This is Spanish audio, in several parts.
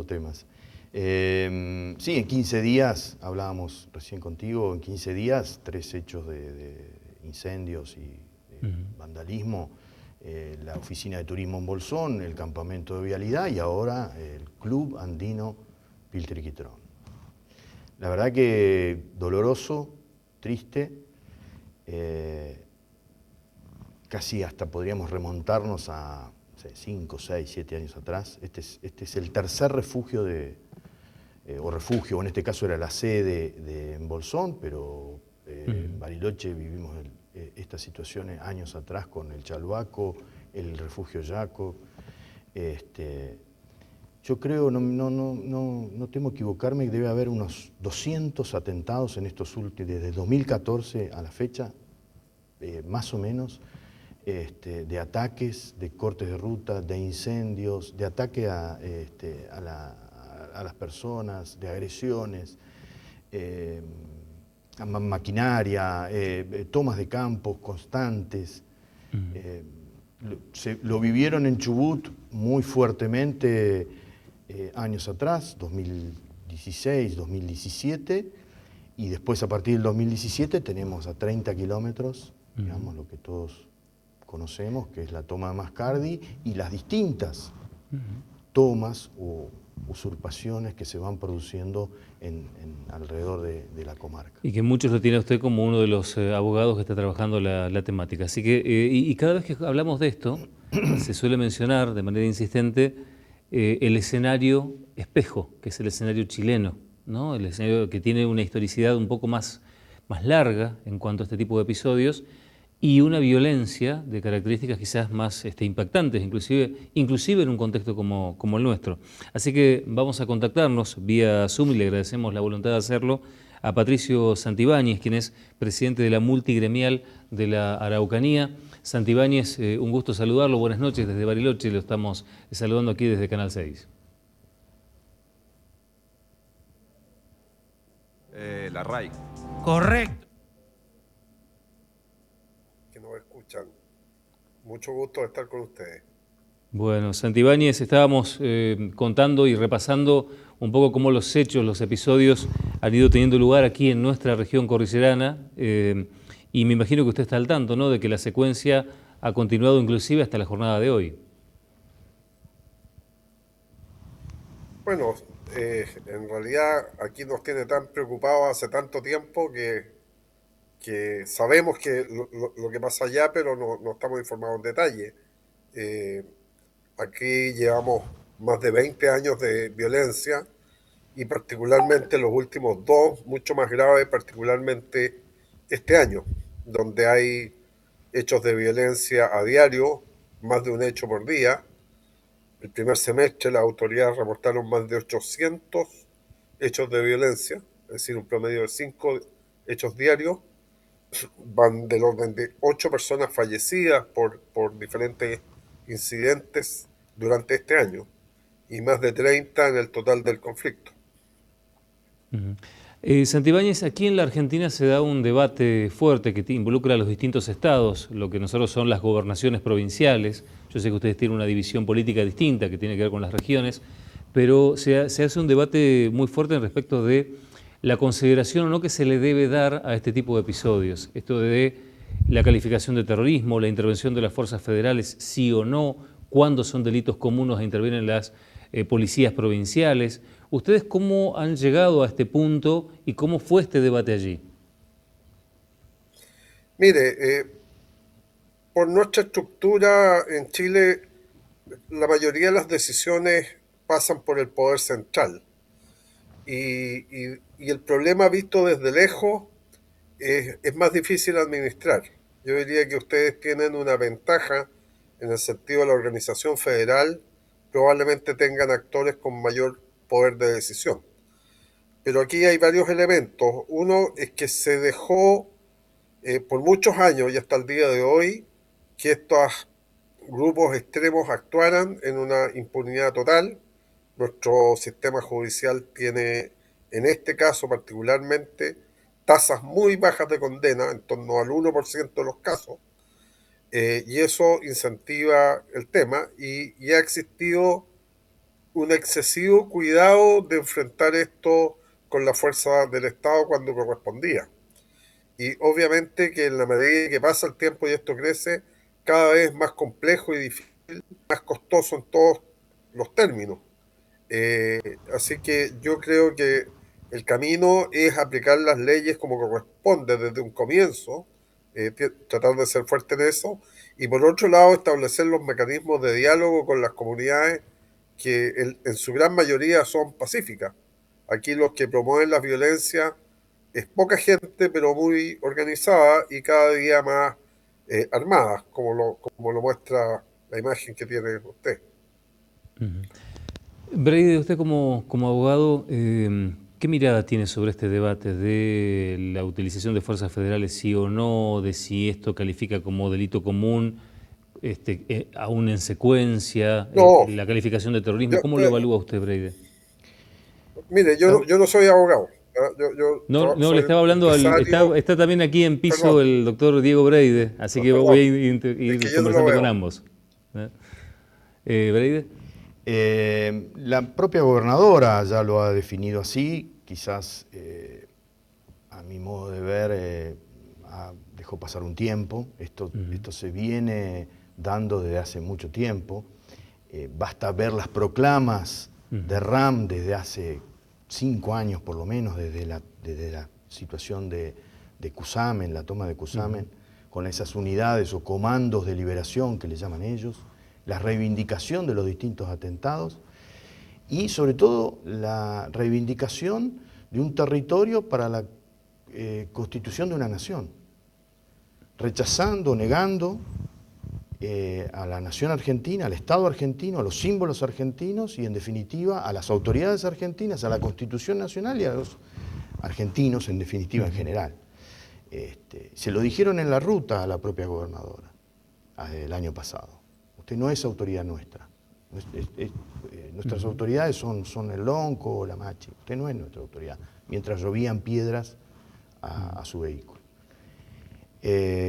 muchísimos temas. Sí, en 15 días, hablábamos recién contigo, en 15 días, 3 hechos de incendios y vandalismo, la oficina de turismo en Bolsón, el campamento de vialidad y ahora el Club Andino Piltriquitrón. La verdad que doloroso, triste, casi hasta podríamos remontarnos a 5, 6, 7 años atrás. Este es el tercer refugio o en este caso era la sede de Bolsón, pero en Bariloche vivimos estas situaciones años atrás con el Chalbaco, el refugio Yaco. Yo creo, no temo equivocarme, que debe haber unos 200 atentados en estos últimos, desde 2014 a la fecha, más o menos, de ataques, de cortes de ruta, de incendios, de ataque a las personas, de agresiones, a maquinaria, tomas de campos constantes. Lo vivieron en Chubut muy fuertemente años atrás, 2016, 2017, y después a partir del 2017 tenemos a 30 kilómetros, digamos, lo que todos conocemos, que es la toma de Mascardi, y las distintas tomas o usurpaciones que se van produciendo alrededor de la comarca. Y que muchos lo tiene usted como uno de los abogados que está trabajando la temática. Así que, y cada vez que hablamos de esto, se suele mencionar de manera insistente el escenario espejo, que es el escenario chileno, ¿no? El escenario que tiene una historicidad un poco más larga en cuanto a este tipo de episodios y una violencia de características quizás más impactantes, inclusive en un contexto como el nuestro. Así que vamos a contactarnos vía Zoom y le agradecemos la voluntad de hacerlo a Patricio Santibáñez, quien es presidente de la multigremial de la Araucanía. Santibáñez, un gusto saludarlo, buenas noches desde Bariloche, lo estamos saludando aquí desde Canal 6. La RAI. Correcto. Que nos escuchan. Mucho gusto de estar con ustedes. Bueno, Santibáñez, estábamos contando y repasando un poco cómo los hechos, los episodios han ido teniendo lugar aquí en nuestra región cordillerana y me imagino que usted está al tanto, ¿no?, de que la secuencia ha continuado inclusive hasta la jornada de hoy. Bueno, en realidad aquí nos tiene tan preocupados hace tanto tiempo que sabemos que lo que pasa allá, pero no estamos informados en detalle. Aquí llevamos más de 20 años de violencia y particularmente los últimos dos, mucho más graves, particularmente este año, donde hay hechos de violencia a diario, más de un hecho por día. El primer semestre las autoridades reportaron más de 800 hechos de violencia, es decir, un promedio de 5 hechos diarios. Van del orden de 8 personas fallecidas por diferentes incidentes durante este año y más de 30 en el total del conflicto. Santibáñez, aquí en la Argentina se da un debate fuerte que involucra a los distintos estados, lo que nosotros son las gobernaciones provinciales. Yo sé que ustedes tienen una división política distinta que tiene que ver con las regiones, pero se hace un debate muy fuerte respecto de la consideración o no que se le debe dar a este tipo de episodios. Esto de la calificación de terrorismo, la intervención de las fuerzas federales, sí o no, cuándo son delitos comunes e intervienen las policías provinciales. ¿Ustedes cómo han llegado a este punto y cómo fue este debate allí? Mire, por nuestra estructura en Chile, la mayoría de las decisiones pasan por el poder central. Y el problema visto desde lejos es más difícil administrar. Yo diría que ustedes tienen una ventaja en el sentido de la organización federal, probablemente tengan actores con mayor poder de decisión. Pero aquí hay varios elementos. Uno es que se dejó por muchos años y hasta el día de hoy que estos grupos extremos actuaran en una impunidad total. Nuestro sistema judicial tiene, en este caso particularmente, tasas muy bajas de condena, en torno al 1% de los casos, y eso incentiva el tema y ha existido un excesivo cuidado de enfrentar esto con la fuerza del Estado cuando correspondía. Y obviamente que en la medida que pasa el tiempo y esto crece, cada vez más complejo y difícil, más costoso en todos los términos. Así que yo creo que el camino es aplicar las leyes como corresponde desde un comienzo, tratar de ser fuerte en eso, y por otro lado establecer los mecanismos de diálogo con las comunidades que en su gran mayoría son pacíficas. Aquí los que promueven la violencia es poca gente, pero muy organizada y cada día más armada, como lo muestra la imagen que tiene usted. Breide, usted como abogado, ¿qué mirada tiene sobre este debate de la utilización de fuerzas federales, sí o no, de si esto califica como delito común, aún en secuencia, No, la calificación de terrorismo? yo, ¿Cómo lo evalúa usted, Breide? mire, La- yo no soy abogado, ¿ya? No, no, le Soy estaba hablando empresario. está también aquí en piso Perdón, el doctor Diego Breide, así que voy a perdón, es ir que yo no lo conversando con veo. ambos. ¿Eh? Breide. La propia gobernadora ya lo ha definido así, quizás a mi modo de ver dejó pasar un tiempo, esto se viene dando desde hace mucho tiempo, basta ver las proclamas de RAM desde hace 5 años por lo menos, desde la situación de Cusamen, la toma de Cusamen, con esas unidades o comandos de liberación que le llaman ellos, la reivindicación de los distintos atentados y sobre todo la reivindicación de un territorio para la constitución de una nación, rechazando, negando a la nación argentina, al Estado argentino, a los símbolos argentinos y en definitiva a las autoridades argentinas, a la Constitución Nacional y a los argentinos en definitiva en general. Se lo dijeron en la ruta a la propia gobernadora el año pasado. Usted no es autoridad nuestra. Nuestras autoridades son el Lonco o la Machi. Usted no es nuestra autoridad. Mientras llovían piedras a su vehículo.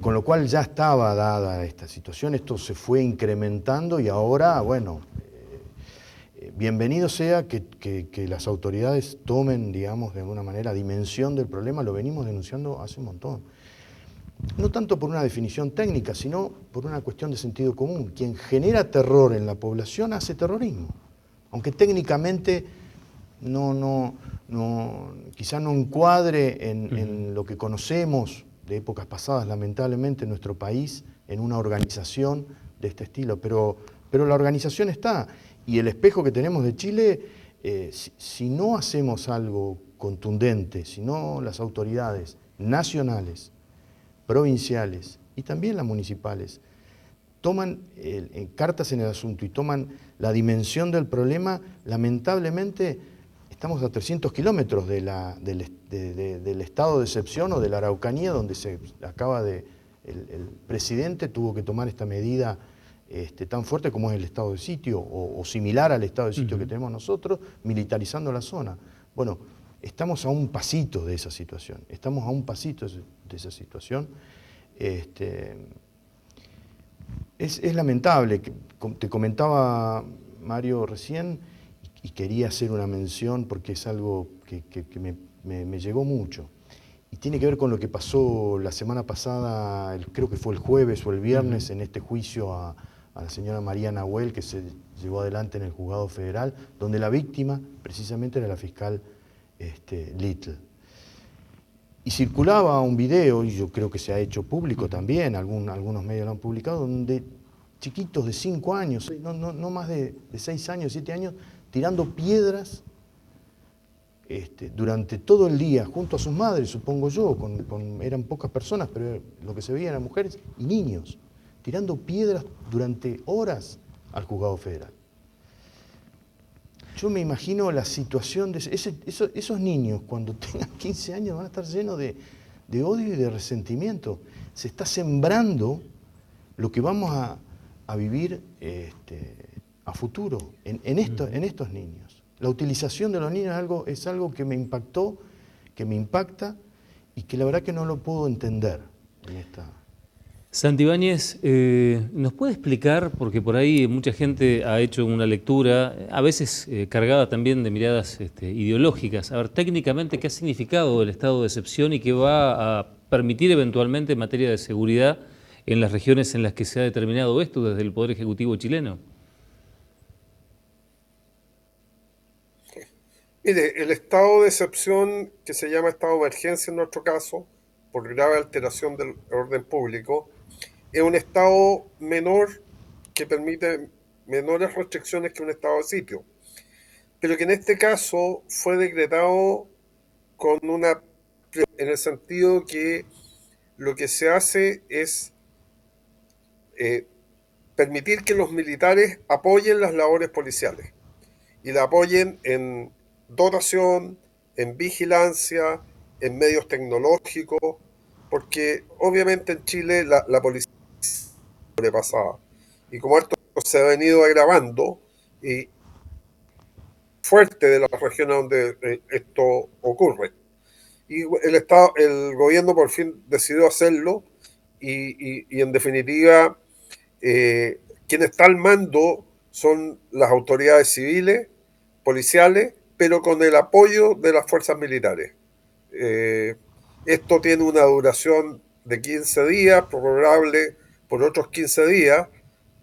Con lo cual ya estaba dada esta situación. Esto se fue incrementando y ahora, bueno, bienvenido sea que las autoridades tomen, digamos, de alguna manera dimensión del problema. Lo venimos denunciando hace un montón. No tanto por una definición técnica, sino por una cuestión de sentido común. Quien genera terror en la población hace terrorismo. Aunque técnicamente quizá no encuadre en lo que conocemos de épocas pasadas, lamentablemente, en nuestro país, en una organización de este estilo. Pero la organización está. Y el espejo que tenemos de Chile, si no hacemos algo contundente, si no las autoridades nacionales, provinciales y también las municipales toman cartas en el asunto y toman la dimensión del problema, lamentablemente estamos a 300 kilómetros del estado de excepción o de la Araucanía, donde el presidente tuvo que tomar esta medida tan fuerte como es el estado de sitio o similar al estado de sitio que tenemos nosotros, militarizando la zona. Bueno, estamos a un pasito de esa situación, estamos a un pasito de esa situación. Es lamentable, te comentaba Mario recién, y quería hacer una mención porque es algo que me llegó mucho. Y tiene que ver con lo que pasó la semana pasada, creo que fue el jueves o el viernes, en este juicio a la señora María Nahuel, que se llevó adelante en el juzgado federal, donde la víctima precisamente era la fiscal Little. Y circulaba un video, y yo creo que se ha hecho público también, algunos medios lo han publicado, donde chiquitos de 5 años, no más de 6 años, 7 años, tirando piedras durante todo el día, junto a sus madres, supongo yo, eran pocas personas, pero lo que se veía eran mujeres y niños, tirando piedras durante horas al juzgado federal. Yo me imagino la situación de esos niños, cuando tengan 15 años, van a estar llenos de odio y de resentimiento. Se está sembrando lo que vamos a vivir a futuro en estos niños. La utilización de los niños es algo que me impactó, que me impacta y que la verdad que no lo puedo entender en esta. Santibáñez, ¿nos puede explicar, porque por ahí mucha gente ha hecho una lectura, a veces cargada también de miradas ideológicas, a ver técnicamente qué ha significado el estado de excepción y qué va a permitir eventualmente en materia de seguridad en las regiones en las que se ha determinado esto desde el Poder Ejecutivo chileno? Mire, el estado de excepción, que se llama estado de emergencia en nuestro caso, por grave alteración del orden público, es un estado menor que permite menores restricciones que un estado de sitio, pero que en este caso fue decretado con en el sentido que lo que se hace es eh, permitir que los militares apoyen las labores policiales y la apoyen en dotación, en vigilancia, en medios tecnológicos, porque obviamente en Chile la policía sobrepasada. Y como esto se ha venido agravando, y fuerte de las regiones donde esto ocurre. Y el gobierno por fin decidió hacerlo y en definitiva quien está al mando son las autoridades civiles, policiales, pero con el apoyo de las fuerzas militares. Eh, Esto tiene una duración de 15 días, prorrogable por otros 15 días,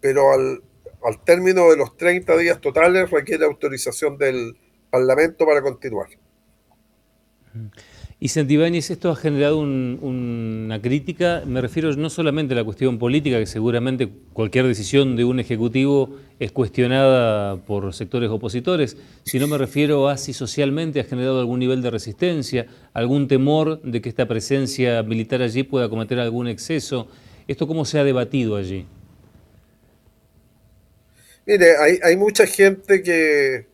pero al término de los 30 días totales requiere autorización del Parlamento para continuar. Y Santibáñez, esto ha generado una crítica, me refiero no solamente a la cuestión política, que seguramente cualquier decisión de un ejecutivo es cuestionada por sectores opositores, sino me refiero a si socialmente ha generado algún nivel de resistencia, algún temor de que esta presencia militar allí pueda cometer algún exceso. ¿Esto cómo se ha debatido allí? Mire, hay mucha gente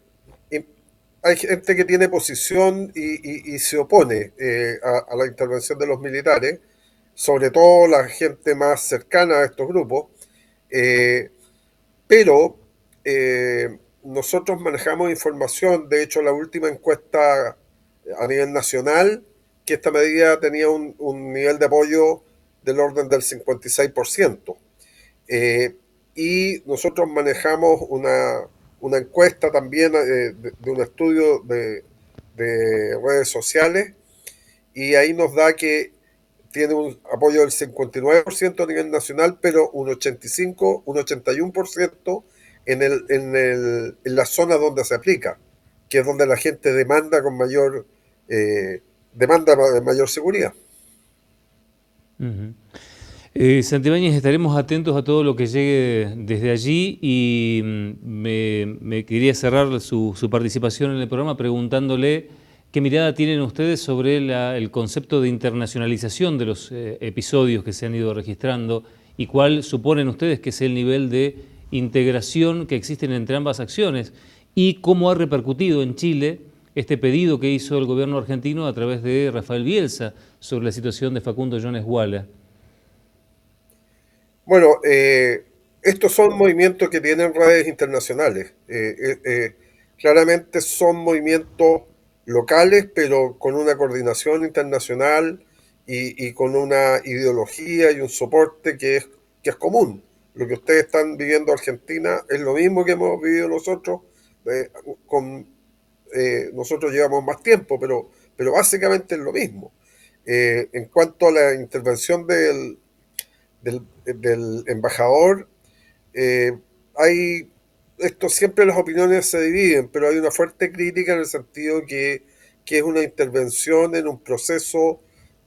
hay gente que tiene posición y se opone a la intervención de los militares, sobre todo la gente más cercana a estos grupos, eh, pero nosotros manejamos información, de hecho la última encuesta a nivel nacional, que esta medida tenía un nivel de apoyo del orden del 56%. Eh, y nosotros manejamos una encuesta también de un estudio de redes sociales y ahí nos da que tiene un apoyo del 59% a nivel nacional, pero un 85, un 81% en la zona donde se aplica, que es donde la gente demanda con demanda de mayor seguridad. Uh-huh. Santibáñez, estaremos atentos a todo lo que llegue desde allí y me quería cerrar su participación en el programa preguntándole qué mirada tienen ustedes sobre el concepto de internacionalización de los episodios que se han ido registrando y cuál suponen ustedes que es el nivel de integración que existen entre ambas acciones y cómo ha repercutido en Chile este pedido que hizo el gobierno argentino a través de Rafael Bielsa sobre la situación de Facundo Jones Walla. Bueno, estos son movimientos que tienen redes internacionales. Claramente son movimientos locales, pero con una coordinación internacional y con una ideología y un soporte que es común. Lo que ustedes están viviendo en Argentina es lo mismo que hemos vivido nosotros. eh, Nosotros llevamos más tiempo, pero básicamente es lo mismo. En cuanto a la intervención del embajador, eh, hay, esto siempre las opiniones se dividen, pero hay una fuerte crítica en el sentido que es una intervención en un proceso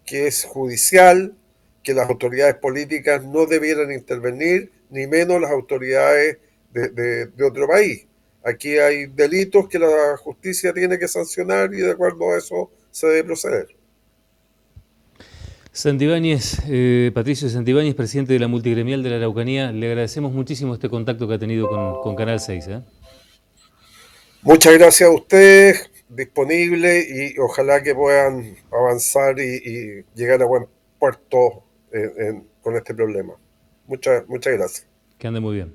que es judicial, que las autoridades políticas no debieran intervenir, ni menos las autoridades de otro país. Aquí hay delitos que la justicia tiene que sancionar y de acuerdo a eso se debe proceder. Santibáñez, Patricio Santibáñez, presidente de la Multigremial de la Araucanía, le agradecemos muchísimo este contacto que ha tenido con Canal 6. Muchas gracias a ustedes, disponible y ojalá que puedan avanzar y llegar a buen puerto con este problema. Muchas gracias. Que ande muy bien.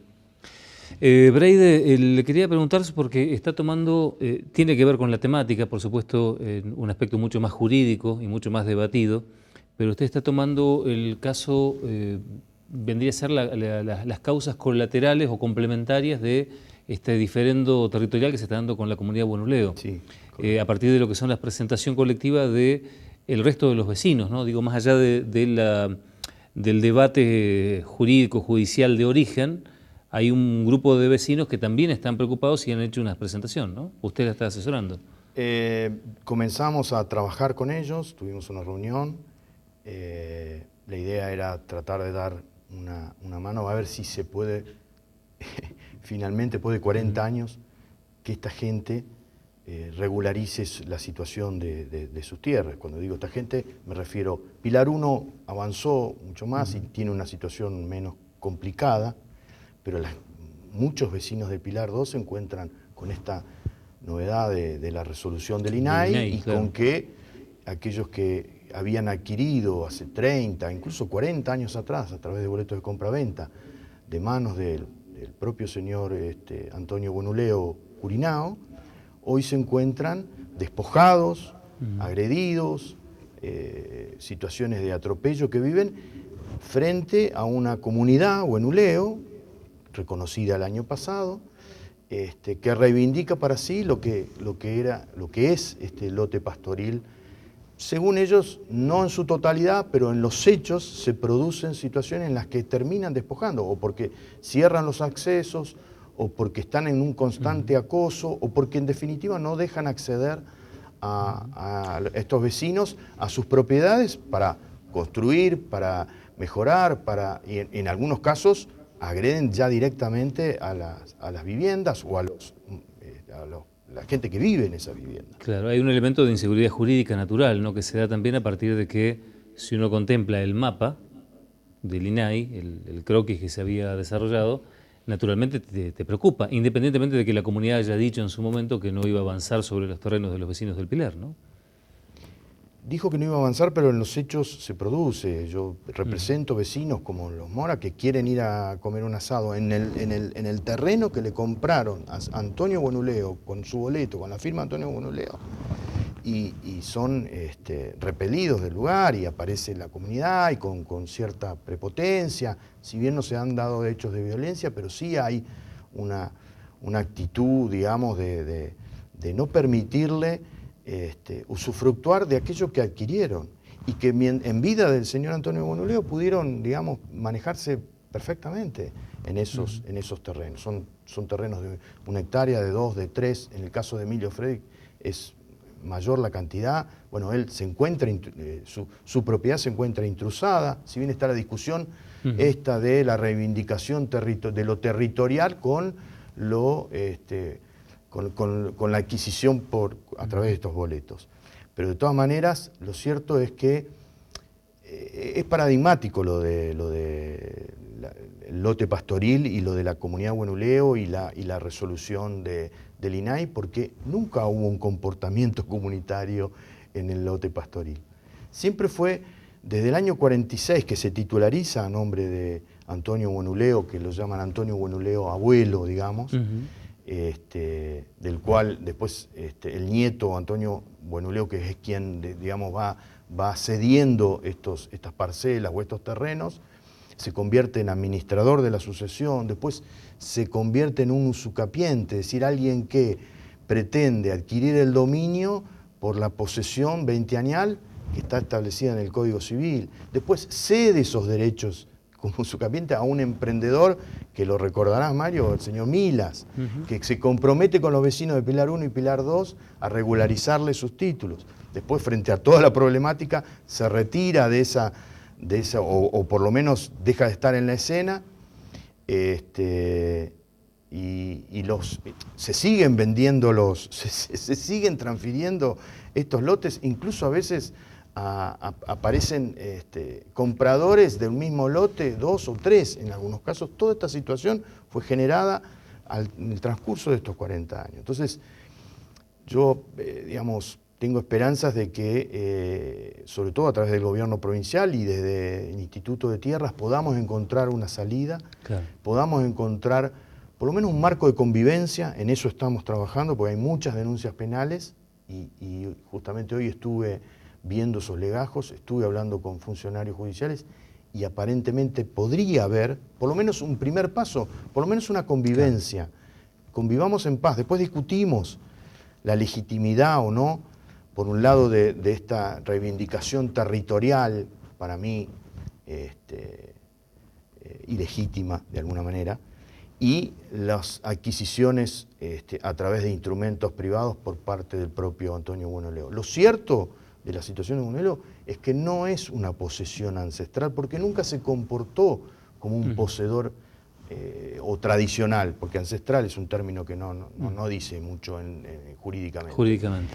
Breide, le quería preguntar porque está tomando, tiene que ver con la temática, por supuesto, un aspecto mucho más jurídico y mucho más debatido, pero usted está tomando el caso vendría a ser las causas colaterales o complementarias de este diferendo territorial que se está dando con la comunidad Buenuleo. Sí, A partir de lo que son la presentación colectiva de el resto de los vecinos, ¿no? Digo, más allá del debate jurídico, judicial de origen, hay un grupo de vecinos que también están preocupados y han hecho una presentación, ¿no? Usted la está asesorando. Comenzamos a trabajar con ellos, tuvimos una reunión. La idea era tratar de dar una mano, a ver si se puede, finalmente, después de 40 años, que esta gente regularice la situación de sus tierras. Cuando digo esta gente, me refiero, Pilar 1 avanzó mucho más y tiene una situación menos complicada, pero muchos vecinos de Pilar 2 se encuentran con esta novedad de la resolución del INAI, y claro, con que aquellos que habían adquirido hace 30, incluso 40 años atrás, a través de boletos de compra-venta, de manos del propio señor Antonio Buenuleo Curinao, hoy se encuentran despojados, agredidos, situaciones de atropello que viven frente a una comunidad Buenuleo, reconocida el año pasado, que reivindica para sí lo que es este lote pastoril. Según ellos, no en su totalidad, pero en los hechos se producen situaciones en las que terminan despojando, o porque cierran los accesos, o porque están en un constante acoso, o porque en definitiva no dejan acceder a estos vecinos a sus propiedades para construir, para mejorar, y en algunos casos agreden ya directamente a las viviendas o a la gente que vive en esa vivienda. Claro, hay un elemento de inseguridad jurídica natural, ¿no? Que se da también a partir de que, si uno contempla el mapa del INAI, el croquis que se había desarrollado, naturalmente te preocupa, independientemente de que la comunidad haya dicho en su momento que no iba a avanzar sobre los terrenos de los vecinos del Pilar, ¿no? Dijo que no iba a avanzar, pero en los hechos se produce. Yo represento vecinos como los Mora que quieren ir a comer un asado en el terreno que le compraron a Antonio Buenuleo, con su boleto, con la firma Antonio Buenuleo, y son repelidos del lugar, y aparece la comunidad y con cierta prepotencia. Si bien no se han dado hechos de violencia, pero sí hay una actitud, digamos, de no permitirle usufructuar de aquello que adquirieron, y que en vida del señor Antonio Buenuleo pudieron, digamos, manejarse perfectamente en esos terrenos. Son terrenos de 1 hectárea, de 2, de 3, en el caso de Emilio Frey es mayor la cantidad. Bueno, él se encuentra, su propiedad se encuentra intrusada, si bien está la discusión esta de la reivindicación de lo territorial con la adquisición a través de estos boletos. Pero de todas maneras, lo cierto es que es paradigmático lo de el lote pastoril y lo de la comunidad Buenuleo y la resolución del INAI, porque nunca hubo un comportamiento comunitario en el lote pastoril. Siempre fue desde el año 46 que se titulariza a nombre de Antonio Buenuleo, que lo llaman Antonio Buenuleo abuelo, digamos, del cual después el nieto Antonio Buenuleo, que es quien, digamos, va cediendo estas parcelas o estos terrenos, se convierte en administrador de la sucesión, después se convierte en un usucapiente, es decir, alguien que pretende adquirir el dominio por la posesión veinteañal que está establecida en el Código Civil. Después cede esos derechos como usucapiente a un emprendedor, que lo recordarás, Mario, el señor Milas, que se compromete con los vecinos de Pilar 1 y Pilar 2 a regularizarle sus títulos. Después, frente a toda la problemática, se retira de esa o por lo menos deja de estar en la escena, y se siguen vendiendo se siguen transfiriendo estos lotes, incluso a veces aparecen compradores del mismo lote, 2 o 3 en algunos casos. Toda esta situación fue generada en el transcurso de estos 40 años. Entonces, yo, digamos, tengo esperanzas de que, sobre todo a través del gobierno provincial y desde el Instituto de Tierras, podamos encontrar una salida, claro, podamos encontrar por lo menos un marco de convivencia. En eso estamos trabajando, porque hay muchas denuncias penales, y justamente hoy estuve viendo esos legajos, estuve hablando con funcionarios judiciales, y aparentemente podría haber, por lo menos un primer paso, por lo menos una convivencia. Convivamos en paz, después discutimos la legitimidad o no, por un lado, de esta reivindicación territorial, para mí ilegítima de alguna manera, y las adquisiciones a través de instrumentos privados por parte del propio Antonio Bueno León. Lo cierto de la situación de Bueno León es que no es una posesión ancestral, porque nunca se comportó como un poseedor o tradicional, porque ancestral es un término que no dice mucho jurídicamente. Jurídicamente.